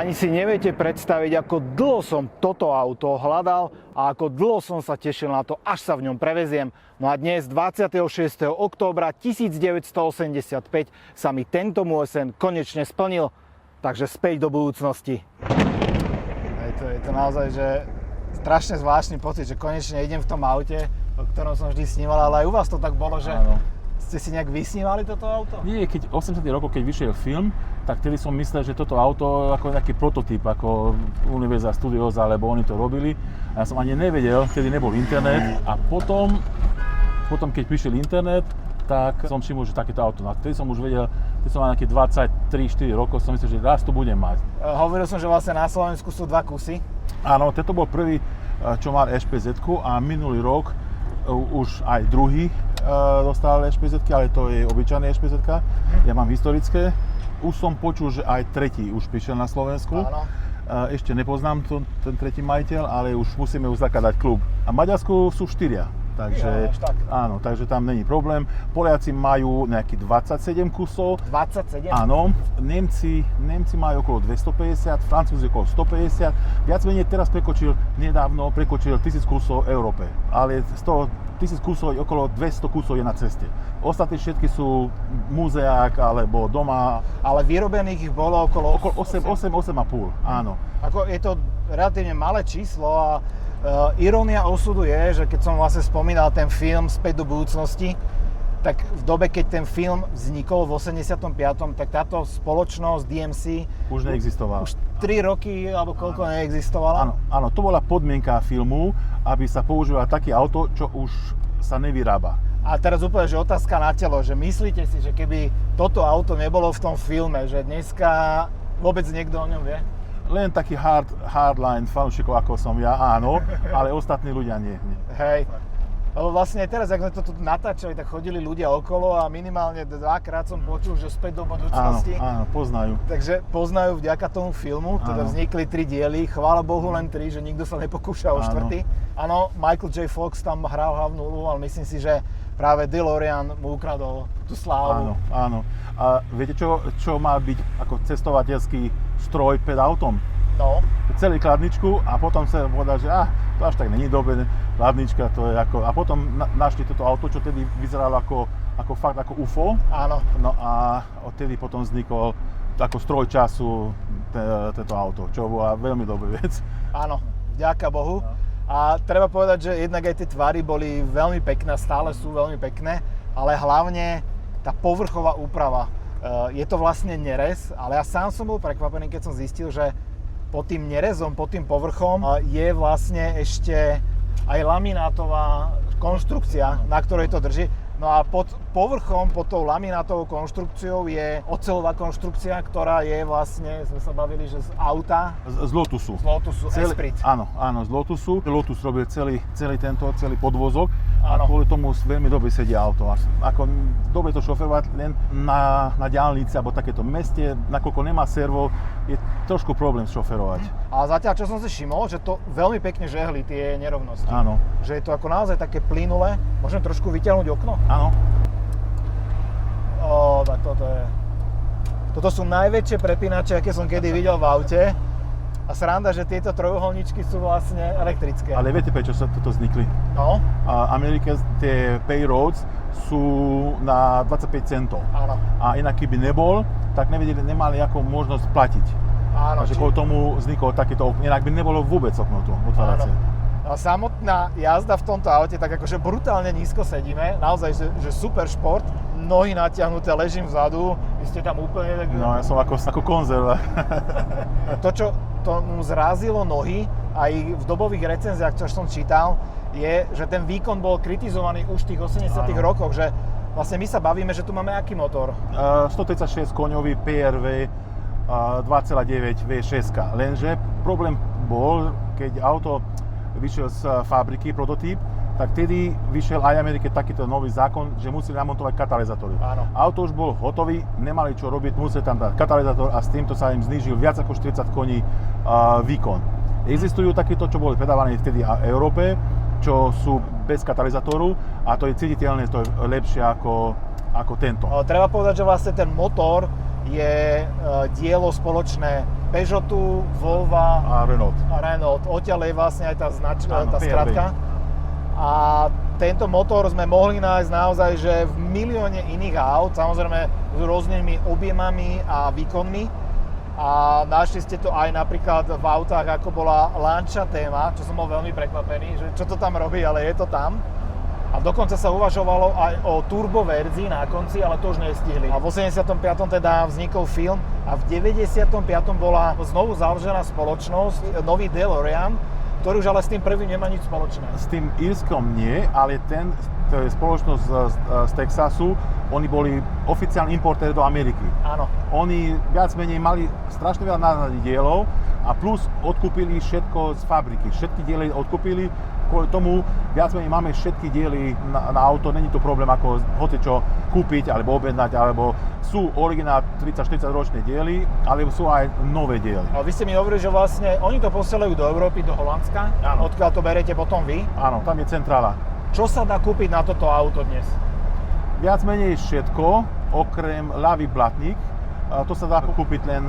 Ani si neviete predstaviť, ako dlho som toto auto hľadal a ako dlho som sa tešil na to, až sa v ňom preveziem. No a dnes, 26. októbra 1985, sa mi tento môj sen konečne splnil. Takže späť do budúcnosti. Je to naozaj, že strašne zvláštny pocit, že konečne idem v tom aute, o ktorom som vždy sníval, ale aj u vás to tak bolo, že áno. Ste si nejak vysnívali toto auto? Nie, keď 80. rokov, keď vyšiel film, tak vtedy som myslel, že toto auto ako nejaký prototyp, ako Universal Studios, alebo oni to robili. A ja som ani nevedel, vtedy nebol internet a potom keď prišiel internet, tak som všimol, že takéto auto. A vtedy som už vedel, keď som mal nejaké 23-4 rokov, som myslel, že raz to budem mať. Hovoril som, že vlastne na Slovensku sú dva kusy. Áno, tento bol prvý, čo mal SPZ-ku a minulý rok už aj druhý dostal SPZ-ky, ale to je obyčajné SPZ-ka. Ja mám historické. Už som počul, že aj tretí už prišiel na Slovensku. Áno. Ešte nepoznám ten tretí majiteľ, ale už musíme už zakladať klub. A v Maďarsku sú 4. Takže, áno, takže tam není problém. Poliaci majú nejakých 27 kusov. 27? Áno. Nemci majú okolo 250, Francúzi okolo 150. Viac menej teraz nedávno prekočil 1000 kusov v Európe. Ale z toho 1000 kusov, okolo 200 kusov je na ceste. Ostatní všetky sú v múzeách alebo doma. Ale vyrobených ich bolo okolo 8,5, áno. Ako je to relatívne malé číslo a irónia osudu je, že keď som vlastne spomínal ten film Späť do budúcnosti, tak v dobe, keď ten film vznikol v 85., tak táto spoločnosť DMC už neexistovala. Už 3 roky alebo koľko neexistovala. Áno, to bola podmienka filmu, aby sa používalo také auto, čo už sa nevyrába. A teraz úplne, že otázka na telo, že myslíte si, že keby toto auto nebolo v tom filme, že dneska vôbec niekto o ňom vie? Len taký hardline fanúšikov, ako som ja, áno, ale ostatní ľudia nie. Hej. Lebo vlastne teraz, ak sme to tu natáčali, tak chodili ľudia okolo a minimálne 2-krát som počul, že Späť do budúcnosti. Áno, poznajú. Takže poznajú vďaka tomu filmu, teda vznikli 3 diely, chvála Bohu len 3, že nikto sa nepokúša o 4. Áno, Michael J. Fox tam hral hlavnú úlohu, ale myslím si, že práve DeLorean mu ukradol tú slávu. Áno. A viete, čo má byť ako cestovateľský stroj pred autom? No. Celý kladničku a potom sa povedal, že to až tak není dobre, kladnička to je ako... A potom našli toto auto, čo tedy vyzeralo ako fakt ako UFO. Áno. No a odtedy potom vznikol ako stroj času toto auto, čo bola veľmi dobrá vec. Áno, vďaka Bohu. A treba povedať, že jednak aj tie tvary boli veľmi pekné, stále sú veľmi pekné, ale hlavne tá povrchová úprava. Je to vlastne nerez, ale ja sám som bol prekvapený, keď som zistil, že pod tým nerezom, pod tým povrchom je vlastne ešte aj laminátová konštrukcia, na ktorej to drží. No a pod povrchom, pod tou laminátovou konštrukciou je oceľová konštrukcia, ktorá je vlastne, sme sa bavili, že z auta. Z Lotusu. Z Lotusu, Esprit. Áno, z Lotusu. Lotus robil celý podvozok. Áno. A kvôli tomu veľmi dobre sedí auto. Ako dobre to šoférovať len na diaľnici alebo takéto meste, nakoľko nemá servo, je trošku problém šoférovať. A zatiaľ, čo som si všimol, že to veľmi pekne žehli tie nerovnosti. Áno. Že je to ako naozaj také plynulé. Môžem trošku vyťahnuť okno? Áno. Tak toto sú najväčšie prepínače, aké som kedy videl v aute. A sranda, že tieto trojuholničky sú vlastne elektrické. Ale viete, prečo sa toto vznikli? No? Amerike tie pay roads sú na 25 centov. Áno. A inak keby nebol, tak nemali ako možnosť platiť. Áno. Takže kvôli tomu vzniklo takéto okno. Inak by nebolo vôbec okno tu otváracie. A samotná jazda v tomto aute, tak akože brutálne nízko sedíme. Naozaj, že super šport. Nohy natiahnuté, ležím vzadu. Vy ste tam úplne... Tak... No, ja som ako konzerva. To, čo tomu zrazilo nohy, aj v dobových recenziách, čo som čítal, je, že ten výkon bol kritizovaný už v tých 80 rokoch, že vlastne my sa bavíme, že tu máme aký motor? 136 koňový PRV 2,9 V6. Lenže problém bol, keď auto vyšiel z fabriky, prototyp, tak tedy vyšiel aj v Amerike takýto nový zákon, že museli namontovať katalizátory. Áno. Auto už bol hotový, nemali čo robiť, museli tam dať katalizátor a s týmto sa im znížil viac ako 40 koní výkon. Existujú takéto, čo boli predávané vtedy v Európe, čo sú bez katalizátoru a to je cítiteľné, to je lepšie ako tento. Treba povedať, že vlastne ten motor je dielo spoločné Peugeotu, Volva A Renault. Odtiaľ je vlastne aj tá Áno, tá skratka. A tento motor sme mohli nájsť naozaj, že v milióne iných aut, samozrejme s rôznymi objemami a výkonmi. A našli ste to aj napríklad v autách, ako bola Lancia Thema, čo som bol veľmi prekvapený, že čo to tam robí, ale je to tam. A dokonca sa uvažovalo aj o turbo verzii na konci, ale to už nestihli. A v 85. teda vznikol film a v 95. bola znovu založená spoločnosť, nový DeLorean, ktorý už ale s tým prvým nemá nič spoločné. S tým Írskom nie, ale to je spoločnosť z Texasu, oni boli oficiálni importéri do Ameriky. Áno. Oni viac menej mali strašne veľa náhradných dielov a plus odkúpili všetko z fabriky. Všetky diely odkúpili, kvôli tomu viac menej máme všetky diely na auto, není to problém ako hocičo kúpiť alebo objednať, alebo sú originál 30-40 ročné diely, alebo sú aj nové diely. A vy ste mi hovorili, že vlastne oni to posielajú do Európy, do Holandska, odkiaľ to berete potom vy. Áno, tam je centrála. Čo sa dá kúpiť na toto auto dnes? Viac menej všetko, okrem ľavý blatník. To sa dá kúpiť len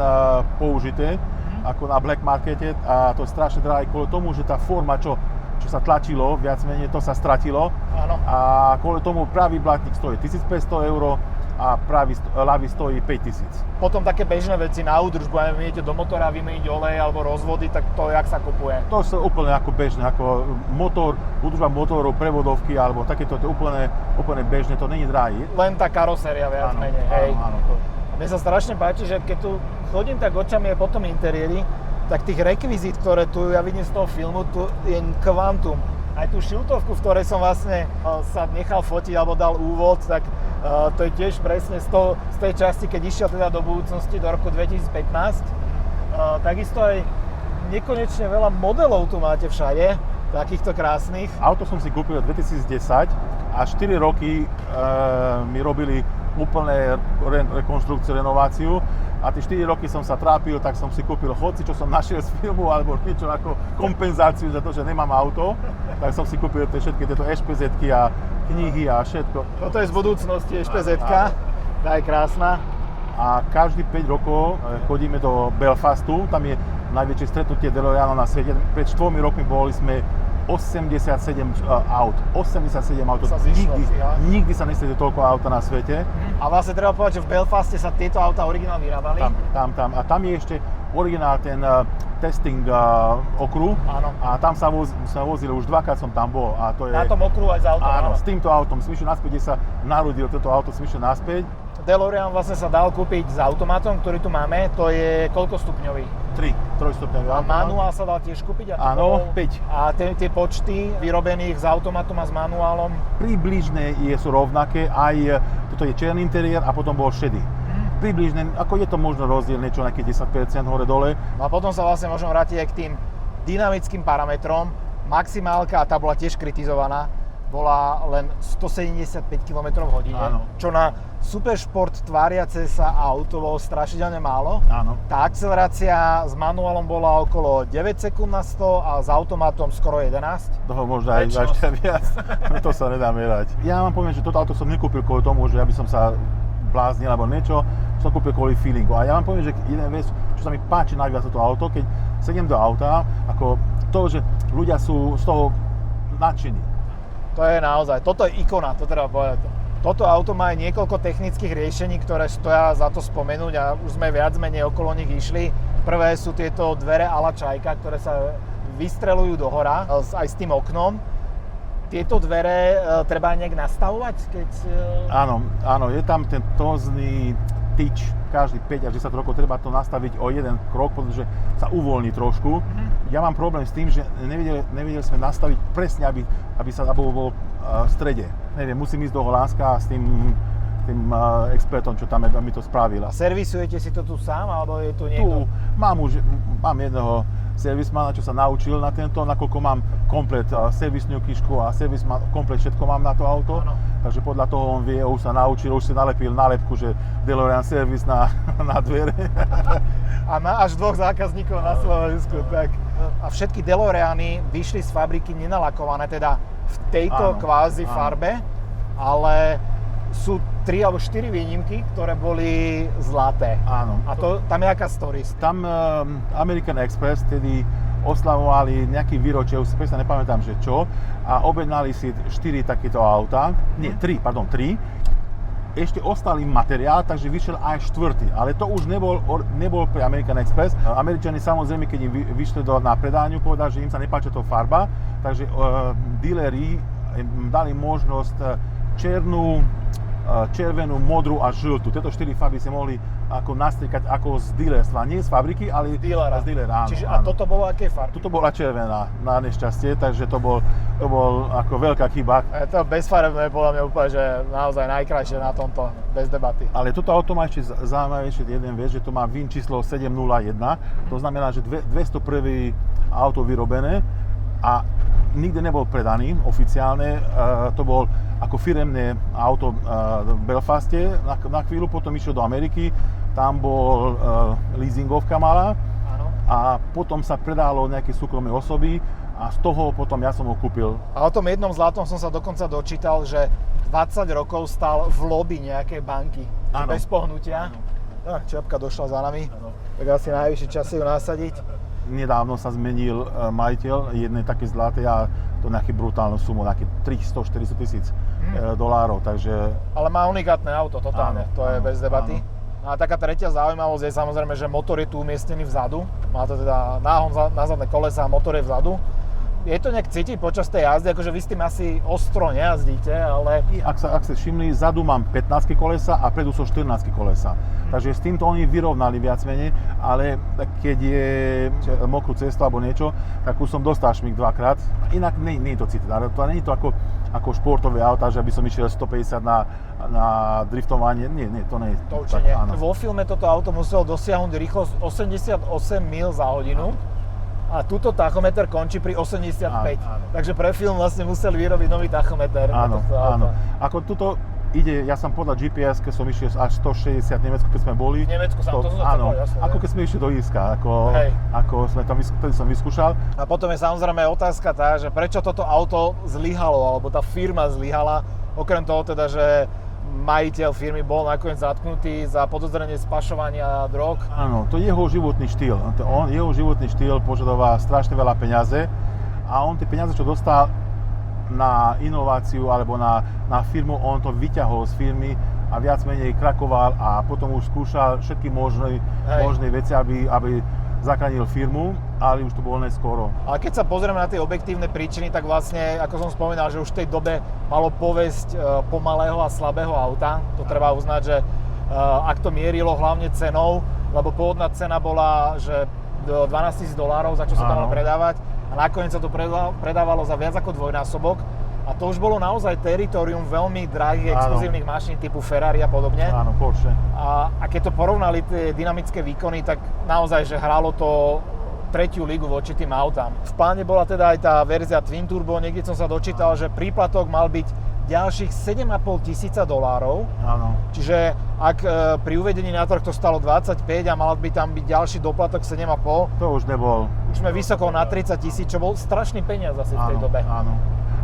použité, ako na black markete, a to je strašne drahé kvôli tomu, že tá forma, čo sa tlačilo, viac menej to sa stratilo. Áno. A kvôli tomu pravý blatník stojí 1500 € a ľavý stojí 5000. Potom také bežné veci na údržbu, aj viete do motora vymeniť olej alebo rozvody, tak to jak sa kupuje? To sú úplne ako bežné, ako motor, údržba motorov, prevodovky alebo takéto, to je úplne bežné, to není drahé. Len tá karoséria viac menej, hej. Áno. Mne sa strašne páči, že keď tu chodím tak očami aj po tom interiéri, tak tých rekvizít, ktoré tu ja vidím z toho filmu, tu je kvantum. Aj tú šiltovku, v ktorej som vlastne sa nechal fotiť alebo dal úvod, tak to je tiež presne z tej časti, keď išiel teda do budúcnosti, do roku 2015. Takisto aj nekonečne veľa modelov tu máte všade, takýchto krásnych. Auto som si kúpil v 2010 a 4 roky mi robili úplne rekonštrukciu, renováciu. A tie 4 roky som sa trápil, tak som si kúpil hoci, čo som našiel z filmu, alebo niečo ako kompenzáciu za to, že nemám auto. Tak som si kúpil všetky tieto ešpezetky a knihy a všetko. Toto je z budúcnosti ešpezetka, tá je krásna. A každý 5 rokov chodíme do Belfastu, tam je najväčšie stretnutie DeLoreanov na svete. Pred 4 rokmi boli sme 87 aut. 87 aut. Nikdy sa nestretli toľko auta na svete. A vlastne treba povedať, že v Belfaste sa tieto auta originál vyrábali? Tam. A tam je ešte originál ten testing okruh. Áno. A tam sa vozili, už dvakrát som tam bol. A to je, na tom okruhu aj s autom? Áno, s týmto autom. Som išiel naspäť, kde sa narodil toto auto, som išiel naspäť. DeLorean vlastne sa dal kúpiť s automatom, ktorý tu máme. To je koľko stupňový? 3 stupňový A automat. manuál sa dal tiež kúpiť? Áno, 5. A tie počty vyrobených s automatom a s manuálom? Približne sú rovnaké, aj toto je černý interiér a potom bol šedý. Približne, ako je to možno rozdiel niečo nejaké 10% hore-dole. A potom sa vlastne môžeme vrátiť aj k tým dynamickým parametrom. Maximálka, a tá bola tiež kritizovaná, bola len 175 km/h, čo na superšport tváriace sa auto bolo strašidelne málo. Áno. Tá akcelerácia s manuálom bola okolo 9 sekúnd na 100 a s automatom skoro 11. Toho možno aj ešte viac. To sa nedá merať. Ja vám poviem, že toto auto som nekúpil kvôli tomu, že ja by som sa bláznil alebo niečo, som kúpil kvôli feelingu. A ja vám poviem, že jedna vec, čo sa mi páči najviac toto auto, keď sedem do auta, ako to, že ľudia sú z toho nadšení. To je naozaj, toto je ikona, to treba povedať. Toto auto má aj niekoľko technických riešení, ktoré stoja za to spomenúť a už sme viac menej okolo nich išli. Prvé sú tieto dvere a la čajka, ktoré sa vystreľujú do hora aj s tým oknom. Tieto dvere treba nejak nastavovať, keď... Áno, je tam ten tózny tyč, každý 5 až 10 rokov treba to nastaviť o jeden krok, pretože sa uvoľní trošku. Ja mám problém s tým, že nevedeli sme nastaviť presne, aby bol v strede. Neviem, musím ísť do Holandska s tým expertom, čo tam mi to spravil. A servisujete si to tu sám, alebo je tu niekto? Tu mám jedného servismana, čo sa naučil na tento, nakoľko mám komplet servisnú knižku a komplet všetko mám na to auto. Ano. Takže podľa toho on vie, už sa naučil, už si nalepil nálepku, že DeLorean servis na dvere. A má až 2 zákazníkov na Slovensku. Tak. A všetky DeLoreany vyšli z fabriky nenalakované, teda v tejto kvázi farbe, ale sú 3 alebo 4 výnimky, ktoré boli zlaté. Áno. A tam je aká story? Tam American Express tedy oslavovali nejaký výročie, už si presne nepamätám, že čo, a objednali si 4 takéto autá, nie, 3. Ešte ostal im materiál, takže vyšiel aj 4. Ale to už nebol pre American Express. Američani samozrejme, keď im vyšli na predáňu, povedali, že im sa nepáči to farba, takže dealeri im dali možnosť červenú, modrú a žltú. Tieto 4 farby si mohli ako nastriekať ako z dealerstva. Nie z fabriky, ale z dealera. Čiže a toto bolo aké farby? Toto bola červená, na nešťastie, takže to bol ako veľká chyba. To bezfarebné podľa mňa úplne, že naozaj najkrajšie na tomto, bez debaty. Ale toto auto má ešte zaujímavejšie jeden vec, že to má VIN číslo 701, to znamená, že 201. auto vyrobené a nikde nebol predaný oficiálne, to bol ako firemné auto v Belfaste na chvíľu, potom išiel do Ameriky, tam bol leasingovka malá a potom sa predalo nejaké súkromné osoby a z toho potom ja som ho kúpil. A o tom jednom zlatom som sa dokonca dočítal, že 20 rokov stál v lobby nejakej banky, bez pohnutia. Čiapka došla za nami, tak asi najvyšší čas ju nasadiť. Nedávno sa zmenil majiteľ jednej také zlatej a to nejakú brutálnu sumu, nejaké 300-400 tisíc dolárov, takže... Ale má unikátne auto, totálne, to je bez debaty. A taká tretia zaujímavosť je samozrejme, že motor je tu umiestnený vzadu, má to teda náhon na zadné kolesa a motor je vzadu. Je to nejak cítiť počas tej jazdy, akože vy s tým asi ostro nejazdíte, ale... Ak ste všimli, zadu mám 15 kolesa a predu sú 14 kolesa. Takže s týmto oni vyrovnali viac menej, ale keď je mokrú cestu alebo niečo, tak už som dostal šmík dvakrát. Inak nie je to cítiť, ale to nie je to ako športové auta, že by som išiel 150 na driftovanie. Nie, to nie je. To určite nie. Vo filme toto auto muselo dosiahnuť rýchlosť 88 mil za hodinu. A túto tachometer končí pri 85. Áno. Takže pre film vlastne museli vyrobiť nový tachometer. Áno. Ako tuto ide, ja som podľa GPS, keď som išiel až 160 v Nemecku, keď sme boli. V Nemecku to áno, jasné. Ako keď sme išli do Írska, ako sme tam, vtedy som vyskúšal. A potom je samozrejme otázka tá, že prečo toto auto zlyhalo, alebo tá firma zlyhala. Okrem toho teda, že majiteľ firmy bol nakoniec zatknutý za podozrenie z pašovania drog. Áno, to je jeho životný štýl. Jeho životný štýl požadoval strašne veľa peňazí a on tie peniaze, čo dostal na inováciu alebo na firmu, on to vyťahol z firmy a viac menej krakoval a potom už skúšal všetky možné veci, aby zachránil firmu, ale už to bolo neskoro. Ale keď sa pozrieme na tie objektívne príčiny, tak vlastne, ako som spomínal, že už v tej dobe malo povesť pomalého a slabého auta. To treba uznať, že ak to mierilo hlavne cenou, lebo pôvodná cena bola, že $12,000, za čo sa to malo predávať a nakoniec sa to predávalo za viac ako dvojnásobok. A to už bolo naozaj teritorium veľmi drahých exkluzívnych mašín typu Ferrari a podobne. Áno, Porsche. A keď to porovnali tie dynamické výkony, tak naozaj, že hralo to tretiu ligu voči tým autám. V pláne bola teda aj tá verzia Twin Turbo, niekde som sa dočítal, že príplatok mal byť ďalších $7,500. Áno. Čiže ak pri uvedení na trh to stalo 25 a mal by tam byť ďalší doplatok 7,5. To už nebol. Už sme vysoko na 30,000, čo bol strašný peniaz asi v tej dobe. Áno.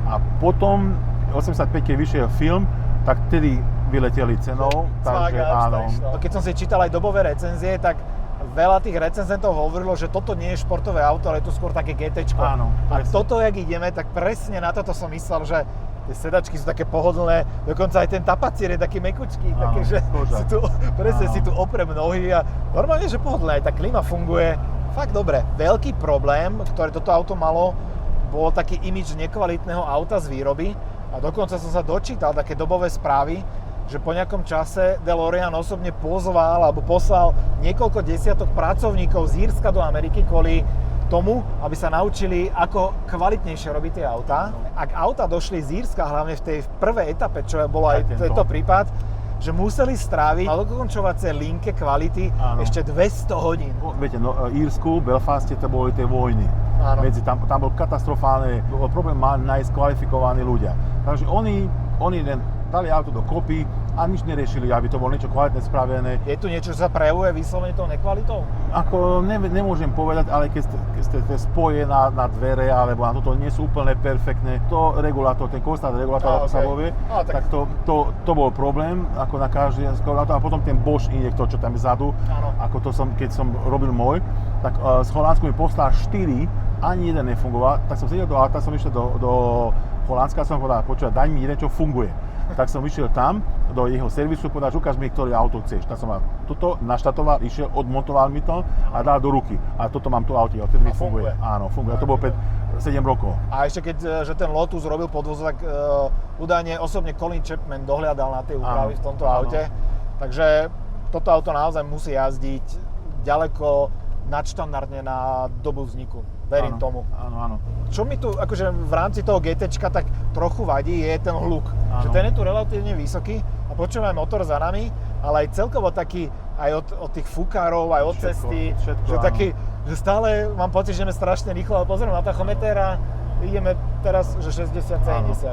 A potom 85, keď vyšiel film, tak vtedy vyleteli cenou, takže áno. Keď som si čítal aj dobové recenzie, tak veľa tých recenzentov hovorilo, že toto nie je športové auto, ale je to skôr také GTčko. Áno, a toto, jak ideme, tak presne na toto som myslel, že tie sedačky sú také pohodlné, dokonca aj ten tapacier je taký mekučký, také, že si tu oprem nohy a normálne, že pohodlné, aj tá klíma funguje fakt dobre. Veľký problém, ktoré toto auto malo, bol taký imidž nekvalitného auta z výroby a dokonca som sa dočítal také dobové správy, že po nejakom čase DeLorean osobne pozval alebo poslal niekoľko desiatok pracovníkov z Írska do Ameriky kvôli tomu, aby sa naučili, ako kvalitnejšie robiť tie autá. Ak auta došli z Írska, hlavne v tej prvej etape, čo bolo aj tento prípad, že museli stráviť na dokončovacej linke kvality ešte 200 hodín. Viete, Írsku, Belfaste to boli tie vojny. Tam bol katastrofálne, problém mali nájsť kvalifikovaní ľudia. Takže oni len dali auto do kopy a nič neriešili, aby to bolo niečo kvalitne spravené. Je tu niečo, čo sa prejavuje vyslovene tou nekvalitou? Ako nemôžem povedať, ale keď ste spoje na dvere alebo na toto nie sú úplne perfektné, to regulátor, ten konstantný regulátor, ako sa povie, tak to bol problém, ako na každý auto. A potom ten Bosch injektor, čo tam je vzadu, ako to keď som robil môj, tak z Holandsku mi poslal 4, ani jeden nefungoval, tak som sedel do auta, som išiel do Holandska, som povedal, počúvaj, daj mi jeden, čo funguje. Tak som išiel tam, do jeho servisu, povedal, že ukáž mi, ktoré auto chceš. Tak som toto naštatoval, išiel, odmontoval mi to a dal do ruky. A toto mám tu auto, a vtedy mi funguje. Áno, funguje. To bolo 7 rokov. A ešte že ten Lotus robil podvozok, tak údajne osobne Colin Chapman dohliadal na tie úpravy v tomto aute. Takže toto auto naozaj musí jazdiť ďaleko nadštandardne na dobu vzniku. Verím tomu. Áno. Čo mi tu akože v rámci toho GTčka tak trochu vadí, je ten hluk. Že ten je tu relatívne vysoký a počúvam motor za nami, ale aj celkovo taký aj od tých fúkárov, aj od cesty, že taký, že stále mám pocit, že ideme strašne rýchlo, ale pozriem na tachometer a ideme teraz, že 60-70.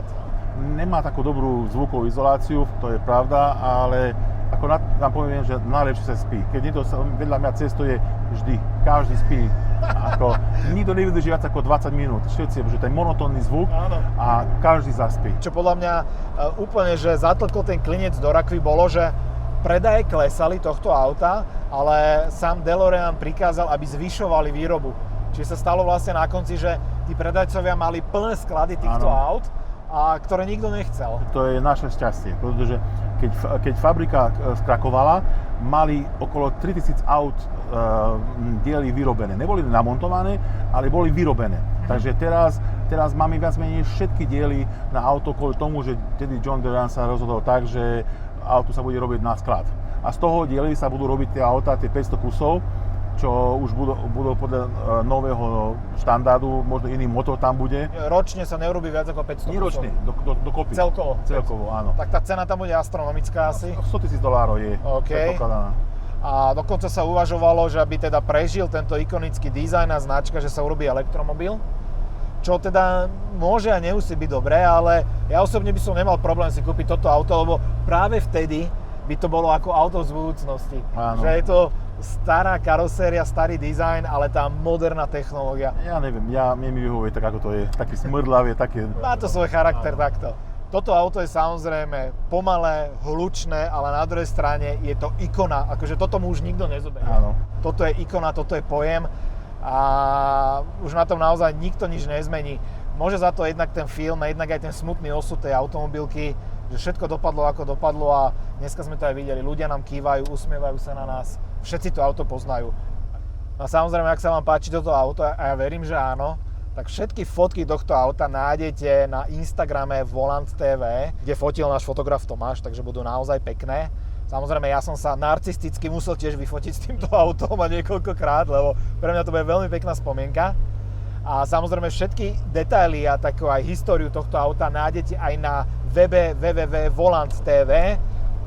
Nemá takú dobrú zvukovú izoláciu, to je pravda, ale ako vám poviem, že najlepšie sa spí. Keď niekto vedľa mňa cestuje, vždy, každý spí. Ako, nikto nevydrží viac ako 20 minút. Všetci, že to je monotónny zvuk a každý zaspí. Čo podľa mňa úplne, že zatlkol ten klinec do rakvy bolo, že predaje klesali tohto auta, ale sám DeLorean prikázal, aby zvyšovali výrobu. Čiže sa stalo vlastne na konci, že tí predajcovia mali plné sklady týchto aut, a ktoré nikto nechcel. To je naše šťastie, pretože keď fabrika skrakovala, mali okolo 3000 aut diely vyrobené. Neboli namontované, ale boli vyrobené. Takže teraz máme viac menej všetky diely na auto kvôli tomu, že tedy John Deere sa rozhodol tak, že auto sa bude robiť na sklad. A z toho diely sa budú robiť tie auta, tie 500 kusov, čo už budú podľa nového štandardu, možno iný motor tam bude. Ročne sa neurobí viac ako 500 kusov? Ročne, dokopy. Celkovo, áno. Tak tá cena tam bude astronomická asi? $100,000 je predpokladaná. A dokonca sa uvažovalo, že aby teda prežil tento ikonický dizajn a značka, že sa urobí elektromobil. Čo teda môže a nemusí byť dobré, ale ja osobne by som nemal problém si kúpiť toto auto, lebo práve vtedy by to bolo ako auto z budúcnosti. Áno. Že je to stará karoséria, starý dizajn, ale tá moderná technológia. Ja neviem, mne mi vyhovuje tak, ako to je. Taký smrdlavý, také... Má to svoj charakter takto. Toto auto je samozrejme pomalé, hlučné, ale na druhej strane je to ikona. Akože toto mu už nikto nezoberie. Áno. Toto je ikona, toto je pojem a už na tom naozaj nikto nič nezmení. Môže za to jednak ten film a jednak aj ten smutný osud tej automobilky, že všetko dopadlo ako dopadlo a dneska sme to aj videli. Ľudia nám kývajú, usmievajú sa na nás. Všetci to auto poznajú. A samozrejme, ak sa vám páči toto auto, a ja verím, že áno, tak všetky fotky tohto auta nájdete na Instagrame Volant TV, kde fotil náš fotograf Tomáš, takže budú naozaj pekné. Samozrejme, ja som sa narcisticky musel tiež vyfotiť s týmto autom a niekoľkokrát, lebo pre mňa to bude veľmi pekná spomienka. A samozrejme všetky detaily a takú aj históriu tohto auta nájdete aj na webe www.volant.tv.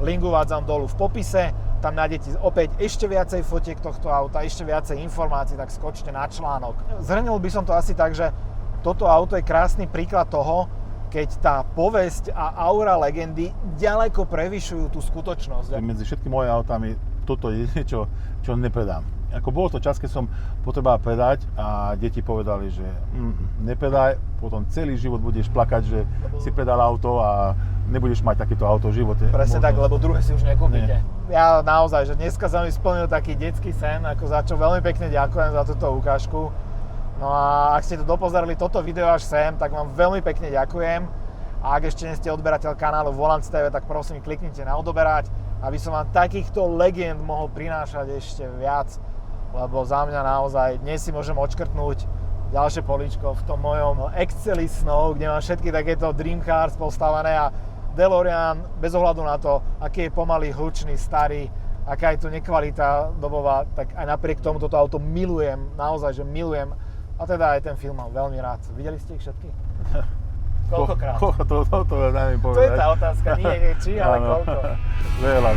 Link uvádzam dolu v popise. Tam nájdete opäť ešte viacej fotiek tohto auta, ešte viacej informácií, tak skočte na článok. Zhrnul by som to asi tak, že toto auto je krásny príklad toho, keď tá povesť a aura legendy ďaleko prevyšujú tú skutočnosť. Medzi všetkými mojimi autami toto je niečo, čo nepredám. Ako bolo to čas, keď som potreboval predať a deti povedali, že nepredaj, potom celý život budeš plakať, že si predal auto a nebudeš mať takéto auto v živote. Presne tak, lebo druhé si už nekúpite. Ja naozaj, že dneska sa mi splnil taký detský sen, ako za čo veľmi pekne ďakujem za túto ukážku. No a ak ste to dopozerali toto video až sem, tak vám veľmi pekne ďakujem. A ak ešte nie ste odberateľ kanálu Volant TV, tak prosím kliknite na odoberať, aby som vám takýchto legend mohol prinášať ešte viac. Lebo za mňa naozaj dnes si môžem odškrtnúť ďalšie políčko v tom mojom Exceli snov, kde mám všetky takéto Dream Cars postavené a DeLorean, bez ohľadu na to, aký je pomalý, hlučný, starý, aká je tu nekvalita dobová, tak aj napriek tomu toto auto milujem, naozaj, že milujem. A teda aj ten film mám veľmi rád. Videli ste ich všetky? Koľkokrát? To neviem povedať. To je tá otázka, nie či, ale koľko. Veľa.